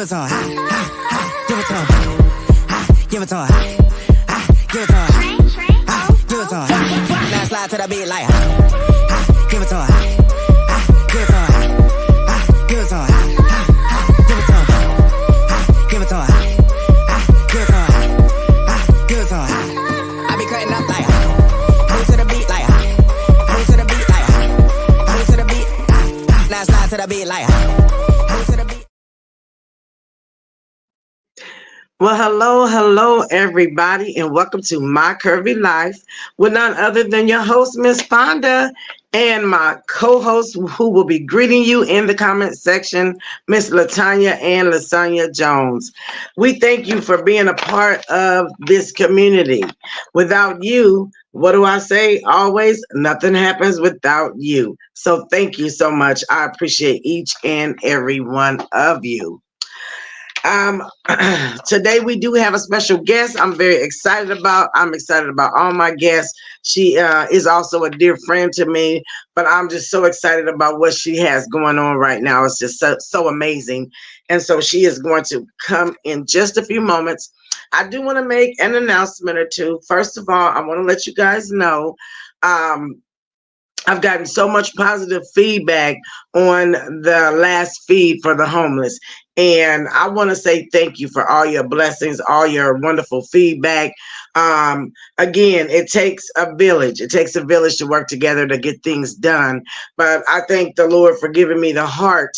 Give it to her. Give it to her. Give it to her. Give it to her. Give it to her. Now slide to the beat like give it to her. Give it to her. Give it to her. Give it to her. Give it to her. Give it to her. Give it to her. I be cutting up like move to the beat like move to the beat like move to the beat. Now slide to the beat like move to the beat. Well, hello, everybody, and welcome to My Curvy Life with none other than your host, Miss Fonda, and my co-host who will be greeting you in the comment section, Miss Latanya and Lasagna Jones. We thank you for being a part of this community. Without you, what do I say? Always, nothing happens without you. So thank you so much. I appreciate each and every one of you. Today we do have a special guest. I'm excited about all my guests. She is also a dear friend to me, but I'm just so excited about what she has going on right now. It's just so amazing. And so she is going to come in just a few moments. I do want to make an announcement or two. First of all, I want to let you guys know, I've gotten so much positive feedback on the last feed for the homeless. And I want to say thank you for all your blessings, all your wonderful feedback. Again, it takes a village. It takes a village to work together to get things done. But I thank the Lord for giving me the heart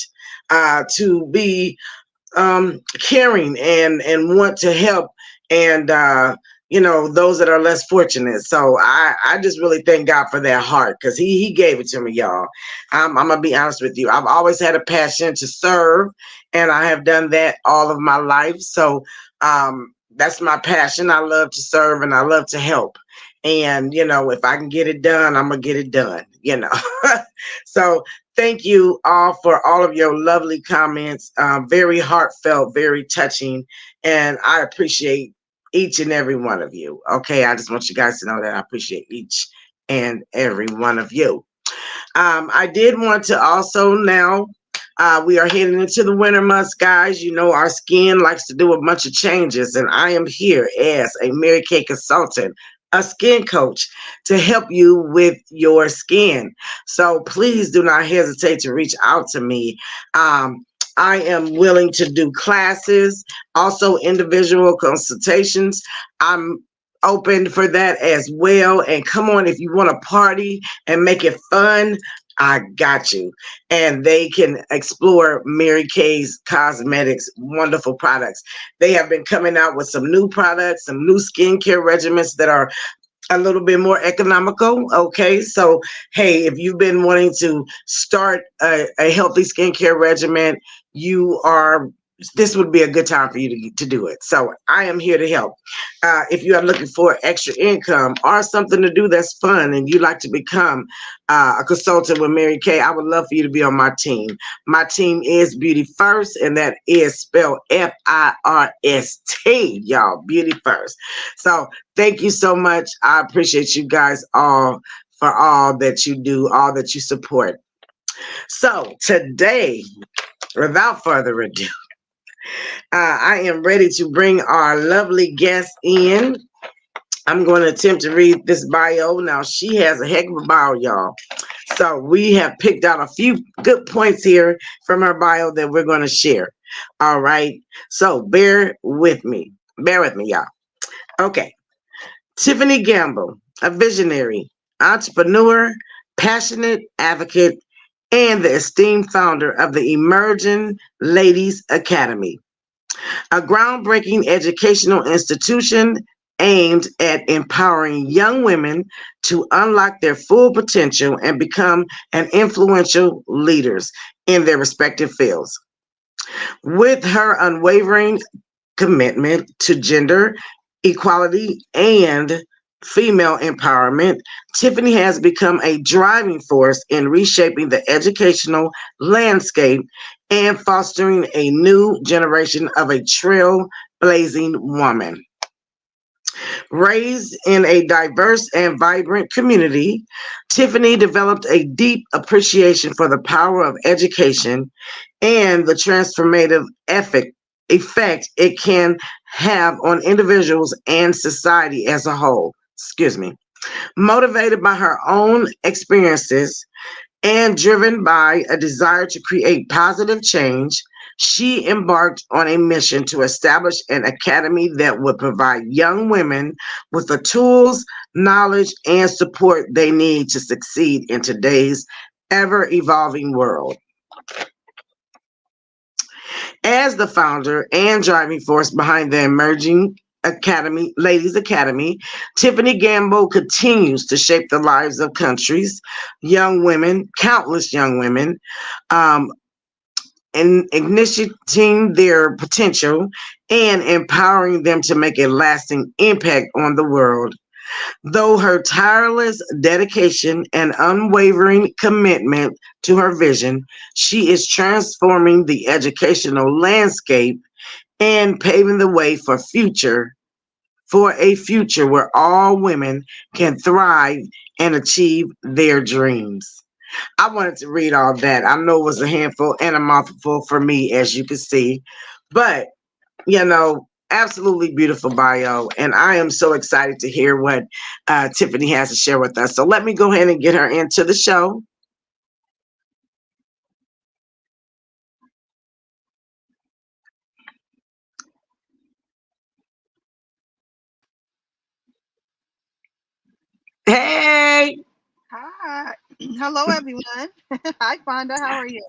to be caring and want to help and those that are less fortunate. So I just really thank God for that heart, because he gave it to me, y'all. I'm gonna be honest with you. I've always had a passion to serve, and I have done that all of my life. So that's my passion. I love to serve and I love to help. And if I can get it done, I'm gonna get it done. So thank you all for all of your lovely comments. Very heartfelt, very touching, and I appreciate each and every one of you. Okay, I just want you guys to know that I appreciate each and every one of you. I did want to also now, we are heading into the winter months, guys. Our skin likes to do a bunch of changes, and I am here as a Mary Kay consultant, a skin coach, to help you with your skin. So please do not hesitate to reach out to me. I am willing to do classes, also individual consultations. I'm open for that as well. And come on, if you want to party and make it fun, I got you. And they can explore Mary Kay's Cosmetics wonderful products. They have been coming out with some new products, some new skincare regimens that are a little bit more economical. Okay, so hey, if you've been wanting to start a healthy skincare regimen, this would be a good time for you to do it. So I am here to help. If you are looking for extra income or something to do that's fun, and you like to become a consultant with Mary Kay, I would love for you to be on my team. My team is Beauty First, and that is spelled FIRST, y'all. Beauty First. So thank you so much. I appreciate you guys all for all that you do, all that you support. So today, without further ado, I am ready to bring our lovely guest in. I'm going to attempt to read this bio. Now, she has a heck of a bio, y'all. So we have picked out a few good points here from her bio that we're going to share. All right. So bear with me. Bear with me, y'all. Okay. Tiffany Gamble, a visionary, entrepreneur, passionate advocate, and the esteemed founder of the Emerging Ladies Academy, a groundbreaking educational institution aimed at empowering young women to unlock their full potential and become an influential leaders in their respective fields. With her unwavering commitment to gender equality and female empowerment, Tiffany has become a driving force in reshaping the educational landscape and fostering a new generation of a trailblazing woman. Raised in a diverse and vibrant community, Tiffany developed a deep appreciation for the power of education and the transformative effect it can have on individuals and society as a whole. Excuse me. Motivated by her own experiences and driven by a desire to create positive change, she embarked on a mission to establish an academy that would provide young women with the tools, knowledge, and support they need to succeed in today's ever evolving world. As the founder and driving force behind the emerging Academy, Ladies Academy, Tiffany Gamble continues to shape the lives of countries, young women, countless young women, um, and igniting their potential and empowering them to make a lasting impact on the world. Though her tireless dedication and unwavering commitment to her vision, she is transforming the educational landscape and paving the way for a future where all women can thrive and achieve their dreams. I wanted to read all that. I know it was a handful and a mouthful for me, as you can see, but absolutely beautiful bio. And I am so excited to hear what Tiffany has to share with us. So let me go ahead and get her into the show. Hey, Hi. Hello, everyone. Hi, Fonda. How are you?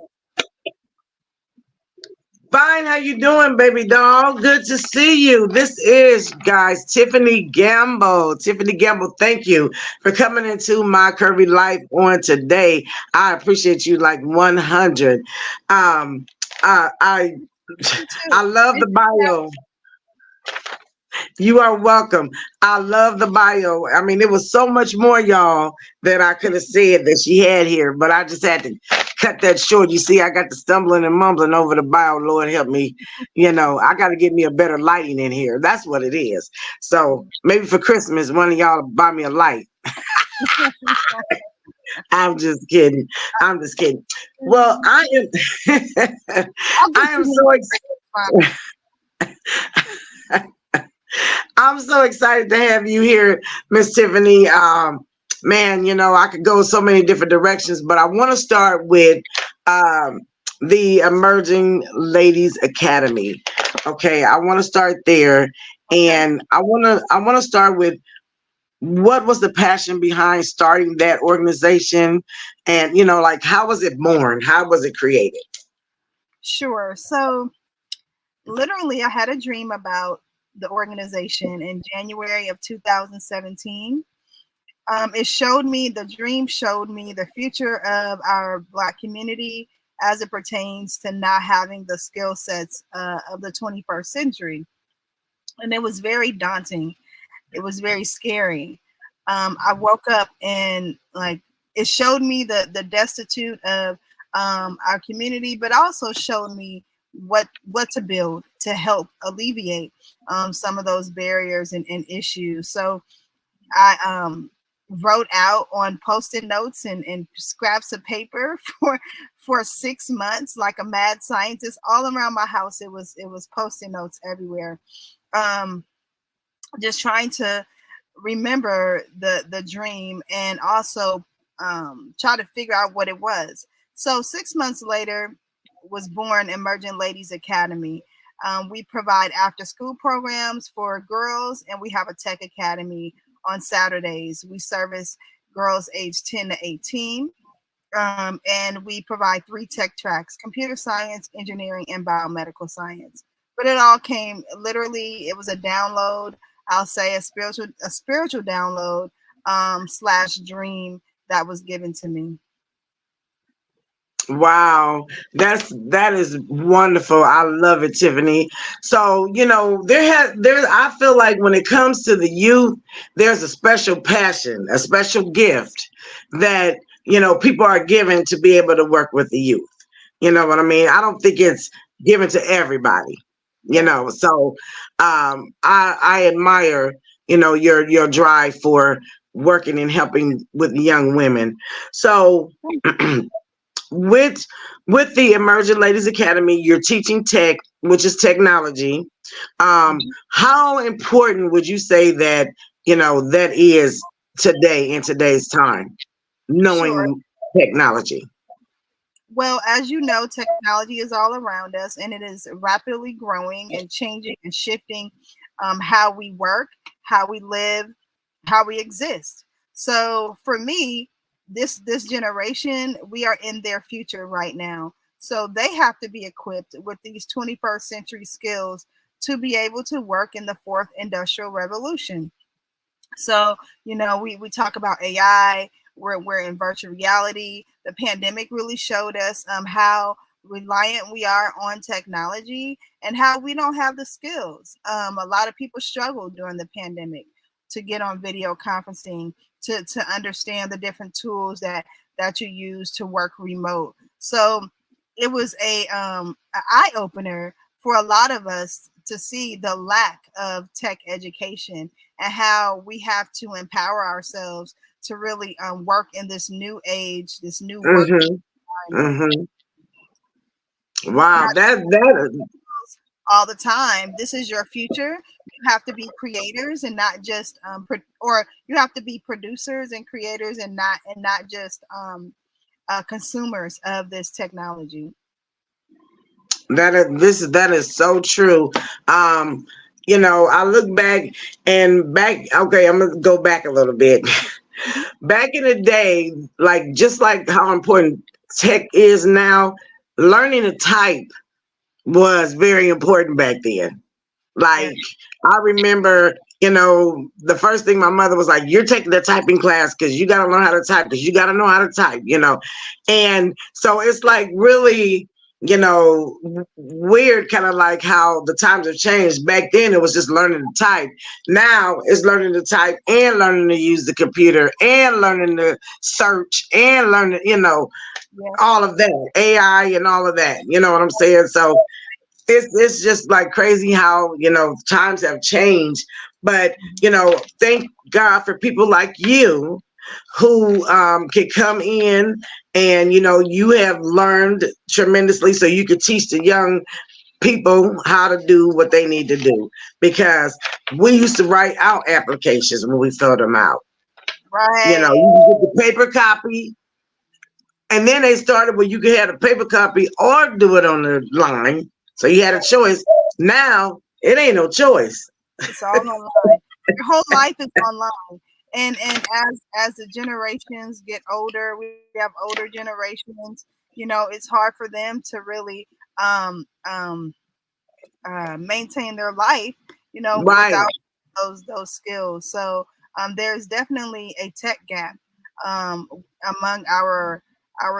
fine. How you doing, baby doll? Good to see you. This is, guys, Tiffany Gamble. Tiffany Gamble, thank you for coming into my curvy life on today. I appreciate you like 100. Um, I You too. I love Miss the you. bio. You are welcome. I love the bio. I mean, there was so much more, y'all, that I could have said that she had here, but I just had to cut that short. You see, I got the stumbling and mumbling over the bio. Lord help me. I got to get me a better lighting in here. That's what it is. So maybe for Christmas, one of y'all buy me a light. I'm just kidding. I'm just kidding. Well, I am. I'll get I am you so one. excited. I'm so excited to have you here, Miss Tiffany. Man, I could go so many different directions, but I want to start with um, the Emerging Ladies Academy. Okay, I want to start there, Okay. and I want to start with what was the passion behind starting that organization, and like how was it born? How was it created? Sure. So, literally, I had a dream about the organization in January of 2017. The dream showed me the future of our Black community as it pertains to not having the skill sets of the 21st century. And it was very daunting. It was very scary. I woke up and like it showed me the destitute of our community, but also showed me what to build to help alleviate some of those barriers and issues. So I wrote out on post-it notes and scraps of paper for 6 months, like a mad scientist, all around my house. It was post-it notes everywhere. Um, just trying to remember the dream and also try to figure out what it was. So 6 months later was born Emerging Ladies Academy. We provide after school programs for girls, and we have a tech academy on Saturdays. We service girls aged 10 to 18. And we provide 3 tech tracks: computer science, engineering, and biomedical science. But it all came literally, it was a download, I'll say a spiritual download slash dream that was given to me. Wow, that is wonderful. I love it, Tiffany. So, there's I feel like when it comes to the youth, there's a special passion, a special gift that, people are given to be able to work with the youth. You know what I mean? I don't think it's given to everybody, Yeah. So I admire, your drive for working and helping with young women. So with with the Emerging Ladies Academy, you're teaching tech which is technology. How important would you say that, that is today in today's time, Sure. knowing technology? Well, as you know, technology is all around us and it is rapidly growing and changing and shifting how we work, how we live, how we exist. So for me, this generation, we are in their future right now. So they have to be equipped with these 21st century skills to be able to work in the fourth industrial revolution. So, we talk about AI, we're in virtual reality. The pandemic really showed us how reliant we are on technology and how we don't have the skills. A lot of people struggled during the pandemic to get on video conferencing, to understand the different tools that you use to work remote. So it was a eye opener for a lot of us to see the lack of tech education and how we have to empower ourselves to really work in this new age, this new work Mm-hmm. environment. Mm-hmm. Wow, Not that all the time. This is your future. You have to be creators and not just or you have to be producers and creators and not just consumers of this technology. that is so true. Um, I look back and back. Okay, I'm gonna go back a little bit. Mhm. Back in the day, like just like how important tech is now, learning to type was very important back then. Yeah. Like I remember, the first thing my mother was like, "You're taking the typing class because you got to learn how to type because you got to know how to type." And so it's like really, weird, kind of like how the times have changed. Back then, it was just learning to type. Now it's learning to type and learning to use the computer and learning to search and learning, Yeah. all of that, AI and all of that. You know what I'm saying? So it's just like crazy how times have changed, but thank God for people like you who can come in, and you have learned tremendously so you could teach the young people how to do what they need to do, because we used to write out applications when we filled them out. Right. You can get the paper copy, and then they started where you could have a paper copy or do it on the line. So you had a choice. Now it ain't no choice. It's all online. Your whole life is online. And as the generations get older, we have older generations, it's hard for them to really um um maintain their life, Right. without those skills. So there's definitely a tech gap um, among our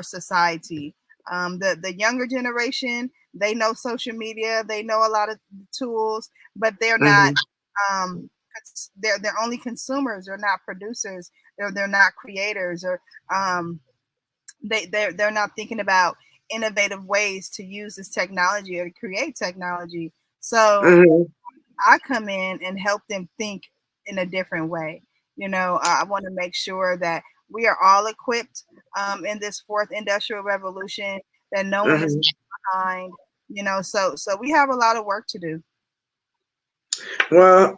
society. The younger generation, they know social media, they know a lot of tools, but they're not. Hmm. Um, they're only consumers. They're not producers. They're not creators, or they're not thinking about innovative ways to use this technology or to create technology. So Hmm. I come in and help them think in a different way. I want to make sure that we are all equipped in this fourth industrial revolution, that no one is Hmm. behind. So we have a lot of work to do. Well,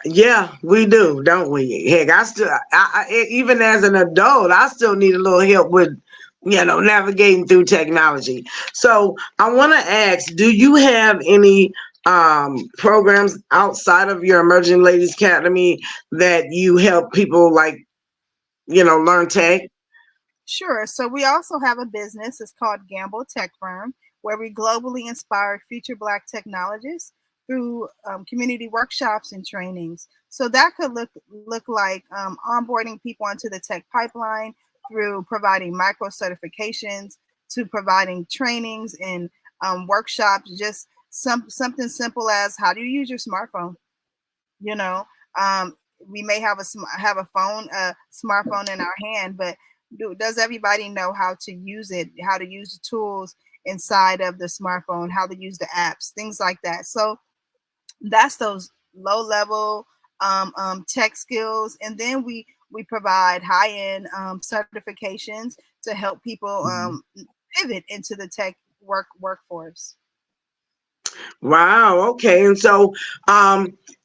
yeah, we do, don't we? Heck, even as an adult, I still need a little help with, navigating through technology. So I want to ask, do you have any programs outside of your Emerging Ladies Academy that you help people like, learn tech? Sure. So we also have a business. It's called Gamble Tech Firm, where we globally inspire future Black technologists through community workshops and trainings. So that could look like onboarding people onto the tech pipeline through providing micro certifications to providing trainings and workshops. Just something simple as how do you use your smartphone? you know um, we may have a phone, a smartphone in our hand, but does everybody know how to use it, how to use the tools inside of the smartphone, how to use the apps, things like that? So that's those low level tech skills, and then we provide high end certifications to help people Mhm. pivot into the tech workforce. Wow. Okay. And so,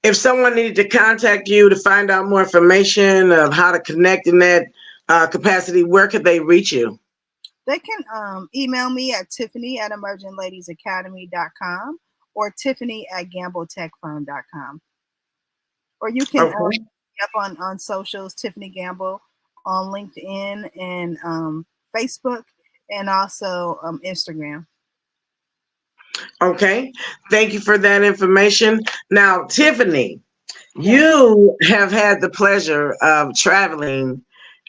if someone needed to contact you to find out more information of how to connect in that capacity, where could they reach you? They can email me at Tiffany at emergingladiesacademy.com or Tiffany at gambletechfirm.com. Or you can Okay. up on socials, Tiffany Gamble on LinkedIn and Facebook, and also Instagram. Okay. Thank you for that information. Now, Tiffany, Yes. you have had the pleasure of traveling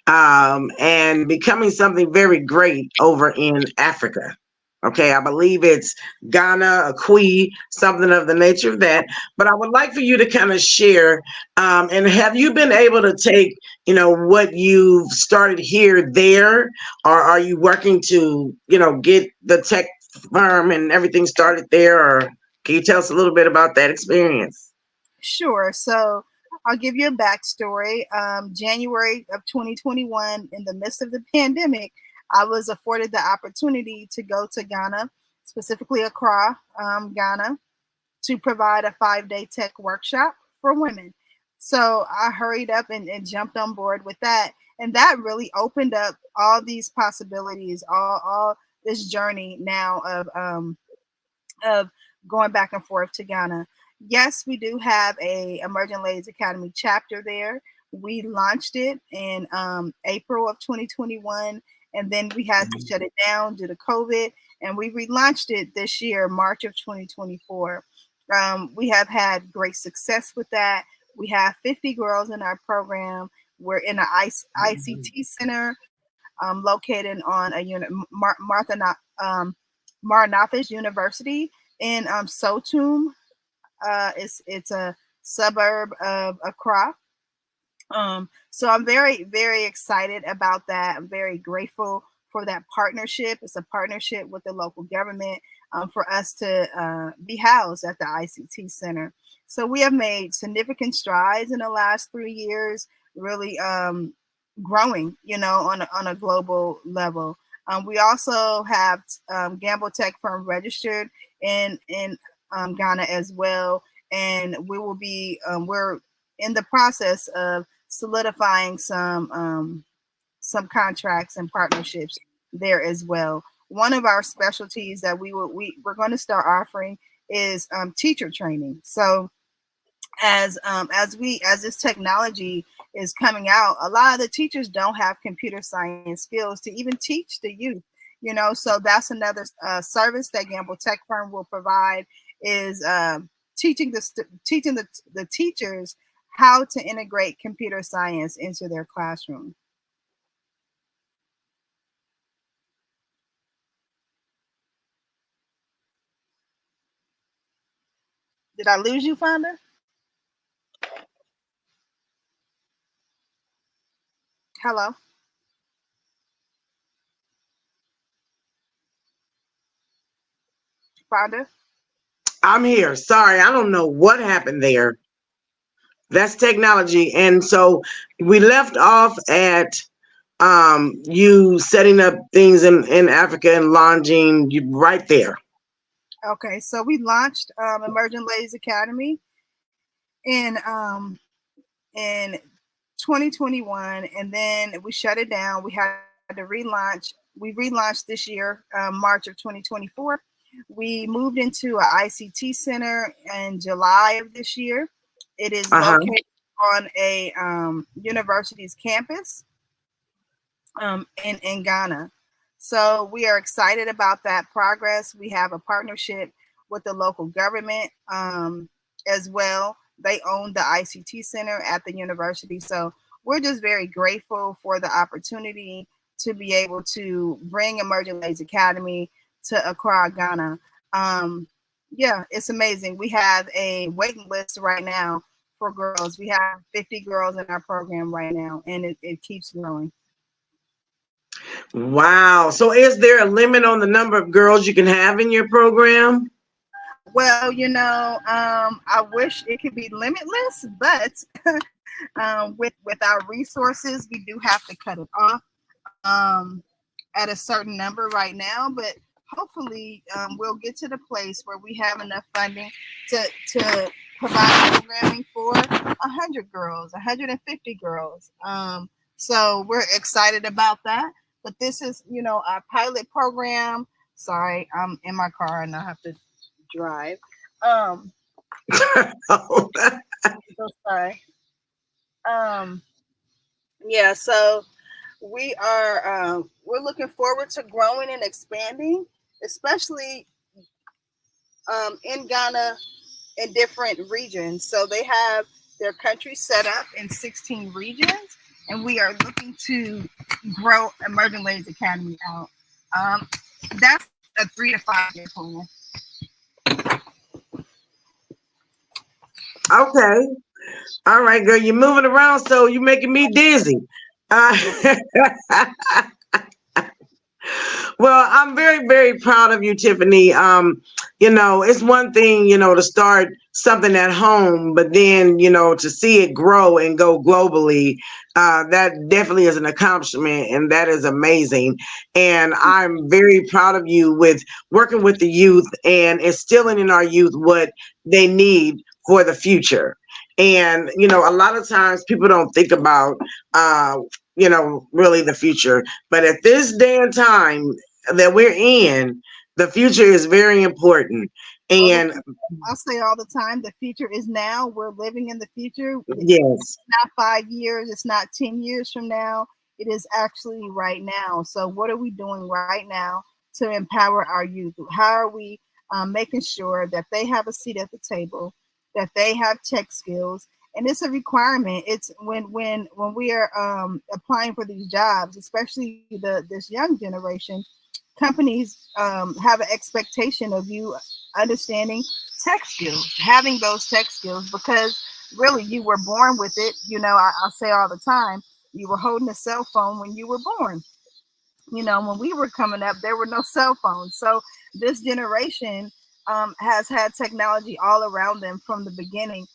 and becoming something very great over in Africa. Okay, I believe it's Ghana, Akwi, something of the nature of that. But I would like for you to kind of share. And have you been able to take, what you've started here there, or are you working to, get the tech firm and everything started there? Or can you tell us a little bit about that experience? Sure. So I'll give you a backstory. January of 2021, in the midst of the pandemic, I was afforded the opportunity to go to Ghana, specifically Accra, Ghana, to provide a 5-day tech workshop for women. So I hurried up and jumped on board with that. And that really opened up all these possibilities, all this journey now of going back and forth to Ghana. Yes, we do have a Emerging Ladies Academy chapter there. We launched it in April of 2021, and then we had to shut it down due to COVID, and we relaunched it this year, March of 2024. We have had great success with that. We have 50 girls in our program. We're in an ICT center located on a Maranatha's University in Sotum. It's a suburb of Accra. So I'm very, very excited about that. I'm very grateful for that partnership. It's a partnership with the local government for us to be housed at the ICT Center. So we have made significant strides in the last 3 years, really growing, on a global level. We also have Gamble Tech Firm registered in Ghana as well, and we're in the process of solidifying some contracts and partnerships there as well. One of our specialties that we're going to start offering is teacher training. So as this technology is coming out, a lot of the teachers don't have computer science skills to even teach the youth. So that's another service that Gamble Tech Firm will provide is teaching the teachers how to integrate computer science into their classroom. Did I lose you, Fonda? Hello, Fonda. I'm here. Sorry, I don't know what happened there. That's technology. And so we left off at you setting up things in Africa and launching you right there. Okay, so we launched Emerging Ladies Academy in in 2021, and then we shut it down. We had to relaunch. We relaunched this year, March of 2024. We moved into an ICT center in July of this year. It is Uh-huh. located on a university's campus in Ghana. So we are excited about that progress. We have a partnership with the local government as well. They own the ICT center at the university. So we're just very grateful for the opportunity to be able to bring Emerging Ladies Academy to Accra, Ghana. Yeah, it's amazing. We have a waiting list right now for girls. We have 50 girls in our program right now, and it keeps growing. Wow. So is there a limit on the number of girls you can have in your program? Well, I wish it could be limitless, but with our resources, we do have to cut it off at a certain number right now. But hopefully we'll get to the place where we have enough funding to provide programming for 100 girls, 150 girls. So we're excited about that. But this is, our pilot program. Sorry, I'm in my car and I have to drive. Um, so sorry. Um, yeah, so we're looking forward to growing and expanding, especially in Ghana in different regions. So they have their country set up in 16 regions, and we are looking to grow Emerging Ladies Academy out. Um, that's a 3 to 5 year plan. Okay. All right, girl. You're moving around, so you're making me dizzy. Uh, Well, I'm very, very proud of you, Tiffany. It's one thing, to start something at home, but then, to see it grow and go globally, that definitely is an accomplishment, and that is amazing. And I'm very proud of you with working with the youth and instilling in our youth what they need for the future. And, a lot of times people don't think about, really the future. But at this day and time that we're in, the future is very important. Well, And I'll say all the time, the future is now. We're living in the future. yes, Not 5 years. It's not 10 years from now. It is actually right now. So what are we doing right now to empower our youth? How are we making sure that they have a seat at the table, that they have tech skills? And it's a requirement. It's when we are applying for these jobs, especially this young generation, companies have an expectation of you understanding tech skills, having those tech skills, because really you were born with it. I say all the time, you were holding a cell phone when you were born. When we were coming up, there were no cell phones. So this generation has had technology all around them from the beginning,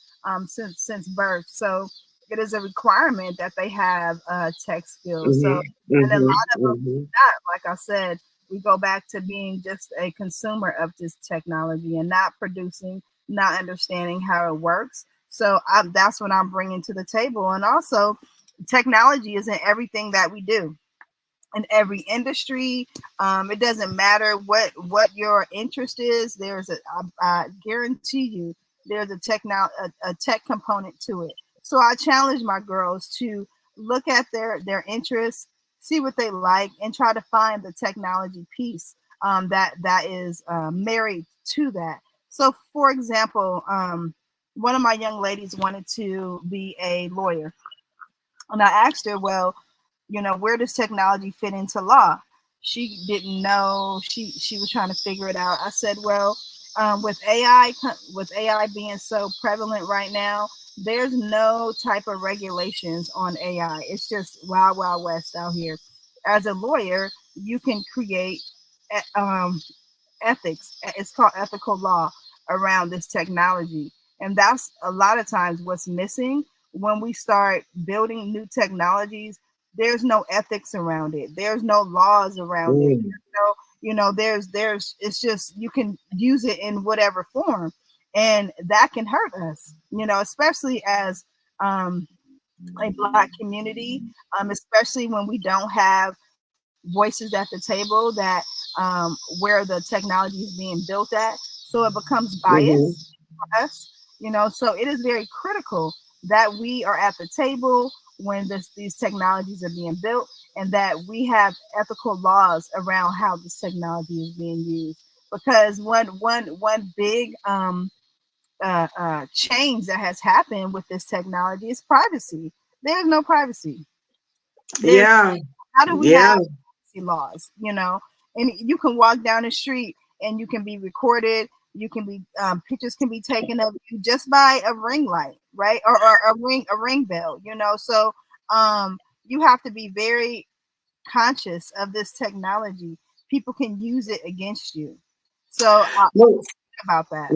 since birth. So it is a requirement that they have tech skills. hmm So, and a hmm lot of them, hmm not like I said, we go back to being just a consumer of this technology and not producing, not understanding how it works. So that's what I'm bringing to the table. And also, technology is in everything that we do, in every industry. It doesn't matter what your interest is. I guarantee you, there's a tech component to it. So I challenge my girls to look at their interests, see what they like, and try to find the technology piece that is married to that. So, for example, one of my young ladies wanted to be a lawyer, and I asked her, well, where does technology fit into law? She didn't know. She was trying to figure it out. I said, well, with AI being so prevalent right now, there's no type of regulations on AI. It's just wild, wild west out here. As a lawyer, you can create ethics. It's called ethical law around this technology. And that's a lot of times what's missing when we start building new technologies. There's no ethics around it. There's no laws around it. There's it's just you can use it in whatever form. And that can hurt us, especially as a Black community, especially when we don't have voices at the table that where the technology is being built at. So it becomes hmm biased for us, so it is very critical that we are at the table when these technologies are being built, and that we have ethical laws around how this technology is being used. Because one big change that has happened with this technology is privacy. There's no privacy. There's Yeah, How do we yeah. have privacy laws? And you can walk down the street and you can be recorded. You can be pictures can be taken of you just by a ring light, right? Or a ring bell. So you have to be very conscious of this technology. People can use it against you. So Well, about that.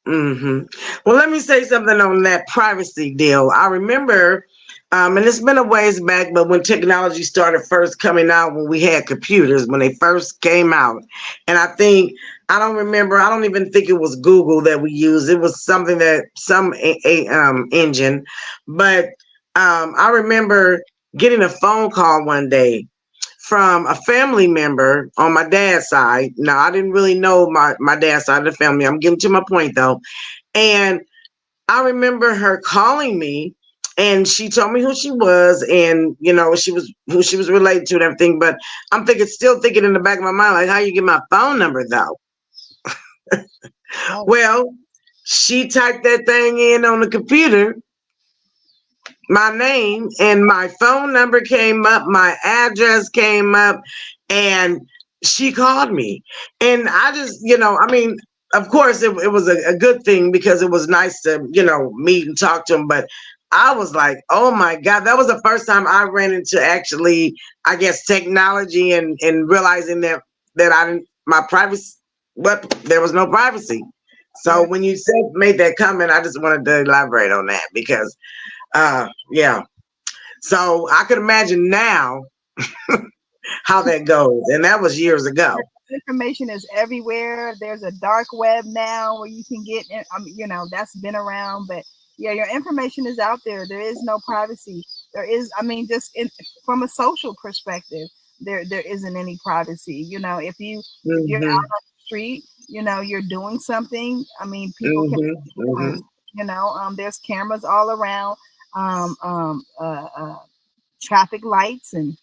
hmm Well, let me say something on that privacy deal. I remember And it's been a ways back, but when technology started first coming out, when we had computers, when they first came out, and I don't remember, I don't even think it was Google that we used. It was something that some engine, but I remember getting a phone call one day from a family member on my dad's side. Now I didn't really know my dad's side of the family. I'm getting to my point though, and I remember her calling me and she told me who she was and she was who she was related to and everything. But I'm still thinking in the back of my mind, like, how you get my phone number though? Right. Well, she typed that thing in on the computer, my name, and my phone number came up, my address came up, and she called me. And I just, I mean, of course, it was a good thing because it was nice to, meet and talk to him. But I was like, oh my God, that was the first time I ran into actually, I guess, technology and realizing that I didn't, my privacy, but there was no privacy. So Right. when you said made that comment, I just wanted to elaborate on that because yeah. So I could imagine now how that goes. And that was years ago. Information is everywhere. There's a dark web now where you can get, that's been around, but yeah, your information is out there. There is no privacy. There is, I mean, from a social perspective, there isn't any privacy. If you're Hmm. out on the street, you're doing something. I mean, people can, Hmm. Hmm. there's cameras all around, um, um, uh, uh, traffic lights and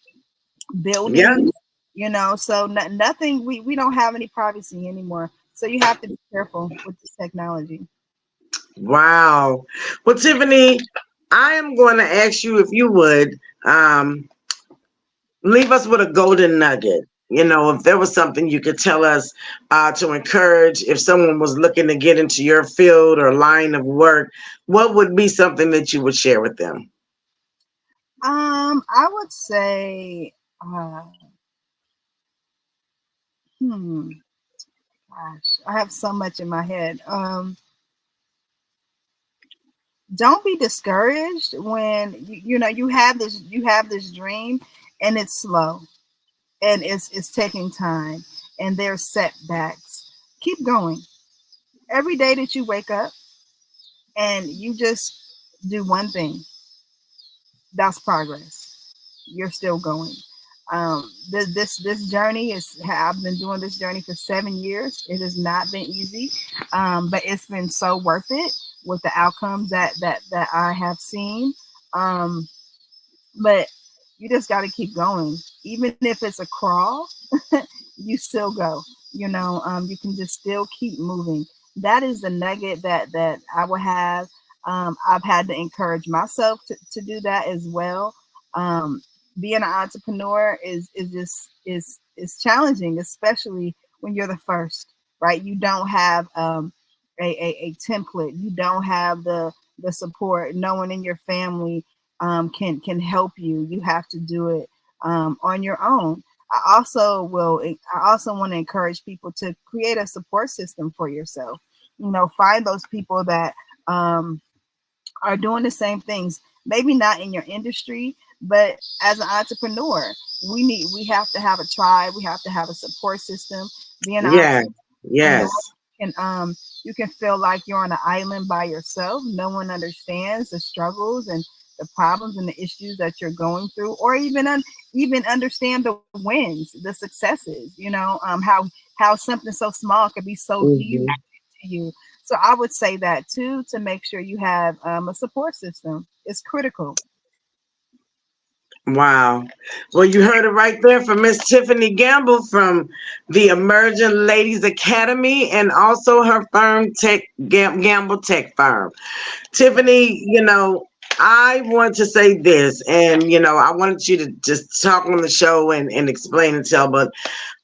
Yeah. buildings, so nothing, we don't have any privacy anymore. So you have to be careful with this technology. Wow. Well, Tiffany, I am going to ask you if you would um, leave us with a golden nugget. If there was something you could tell us to encourage, if someone was looking to get into your field or line of work, what would be something that you would share with them? I would say, hmm, gosh, I have so much in my head. Don't be discouraged when you have this dream and it's slow and it's taking time and there's setbacks. Keep going. Every day that you wake up and you just do one thing, that's progress. You're still going. This journey is, I've been doing this journey for 7 years. It has not been easy, but it's been so worth it with the outcomes that I have seen. Um, but you just got to keep going, even if it's a crawl. You still go. You can just still keep moving. That is the nugget that I will have. I've had to encourage myself to do that as well. um, Being an entrepreneur is challenging, especially when you're the first, right? You don't have a template. You don't have the support. No one in your family can help you. You have to do it on your own. I also want to encourage people to create a support system for yourself. Find those people that um, are doing the same things. Maybe not in your industry, but as an entrepreneur, we have to have a tribe. We have to have a support system. Being an Yeah. entrepreneur Yes. can you can feel like you're on an island by yourself. No one understands the struggles and the problems and the issues that you're going through, or even understand the wins, the successes. How something so small could be so huge Hmm. to you. So I would say that too, to make sure you have a support system is critical. Wow. Well, you heard it right there from Miss Tiffany Gamble from the Emerging Ladies Academy and also her firm, Gamble Tech Firm. Tiffany, I want to say this, and I wanted you to just talk on the show and explain and tell, but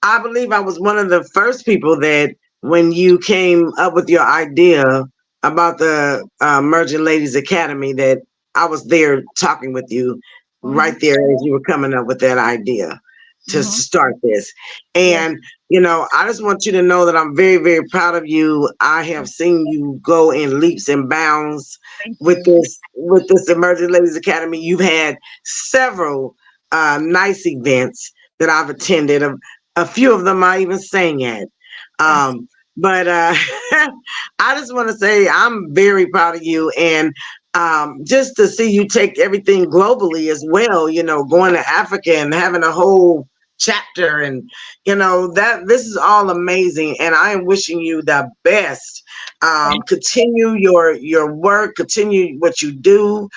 I believe I was one of the first people that when you came up with your idea about the Emerging Ladies Academy, that I was there talking with you Hmm. right there as you were coming up with that idea to Hmm. start this. Yes. And I just want you to know that I'm very, very proud of you. I have seen you go in leaps and bounds Thank with you. this Emerging Ladies Academy. You've had several nice events that I've attended. A few of them I even sang at. But I just want to say I'm very proud of you, and just to see you take everything globally as well. Going to Africa and having a whole chapter, and that this is all amazing, and I am wishing you the best. Continue your work, continue what you do.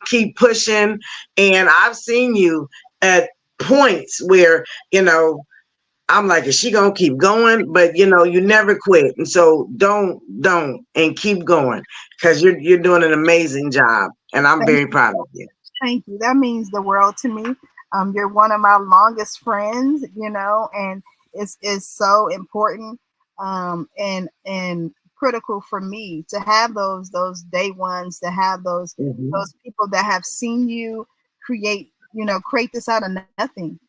Keep pushing, and I've seen you at points where I'm like, is she gonna keep going? But you never quit, and so don't and keep going, because you're doing an amazing job, and I'm Thank very proud of you. Thank you. That means the world to me. You're one of my longest friends, and it's so important, and critical for me to have those day ones, to have those Mhm. those people that have seen you create, create this out of nothing,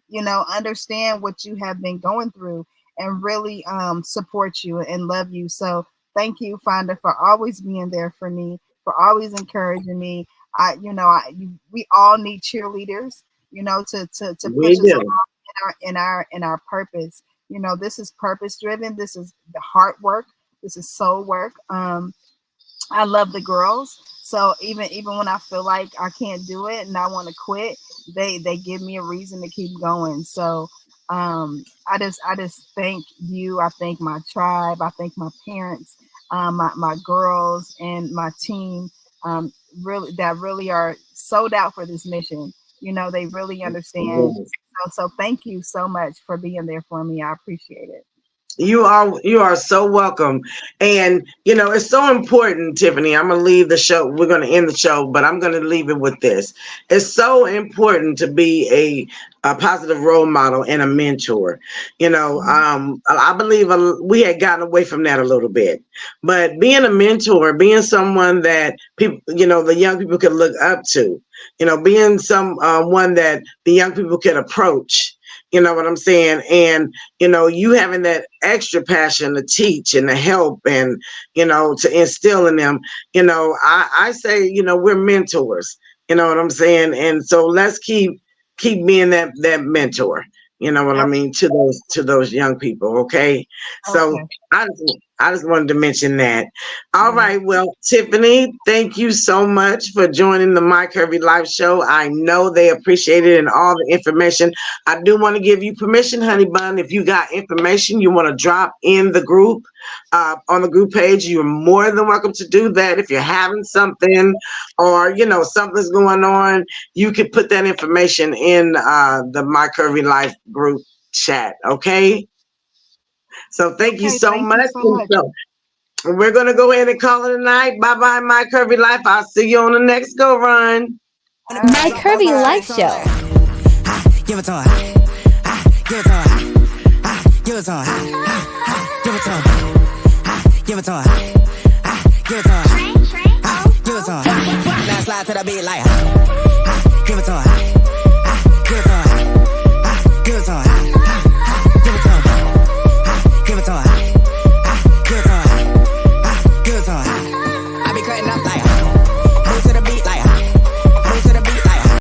understand what you have been going through, and really support you and love you. So thank you, Fonda, for always being there for me, for always encouraging me. We all need cheerleaders, to We push us do. along in our purpose. This is purpose driven. This is the heart work. This is soul work. I love the girls. So even when I feel like I can't do it and I want to quit, they give me a reason to keep going. So I just thank you. I thank my tribe. I thank my parents, my girls, and my team. Really that really are sold out for this mission. They really understand. Yes. So thank you so much for being there for me. I appreciate it. You are so welcome. And it's so important, Tiffany. I'm gonna leave the show. We're gonna end the show, but I'm gonna leave it with this. It's so important to be a positive role model and a mentor. Mhm. I believe we had gotten away from that a little bit, but being a mentor, being someone that people, the young people could look up to, being one that the young people could approach. You know what I'm saying? And you having that extra passion to teach and to help, and to instill in them. I say, we're mentors. You know what I'm saying? And so let's keep being that mentor. You know what I Yep. mean, to those young people. Okay. So Okay. I just wanted to mention that. All Yeah. right. Well, Tiffany, thank you so much for joining the My Curvy Life Show. I know they appreciate it and all the information. I do want to give you permission, honey bun. If you got information you want to drop in the group, on the group page, you're more than welcome to do that. If you're having something, or something's going on, you could put that information in the My Curvy Life group chat. Okay. So thank you Okay. so Thank you much. so And much. so we're gonna go ahead and call it a night. Bye bye, My Curvy Life. I'll see you on the next go run. All My right. Bye Curvy bye. Life Show. Give it to her. Give it to her. Give it to her. Give it to her. Give it to her. Give it to her. Give it to her. Now slide to the beat like. Give it to her.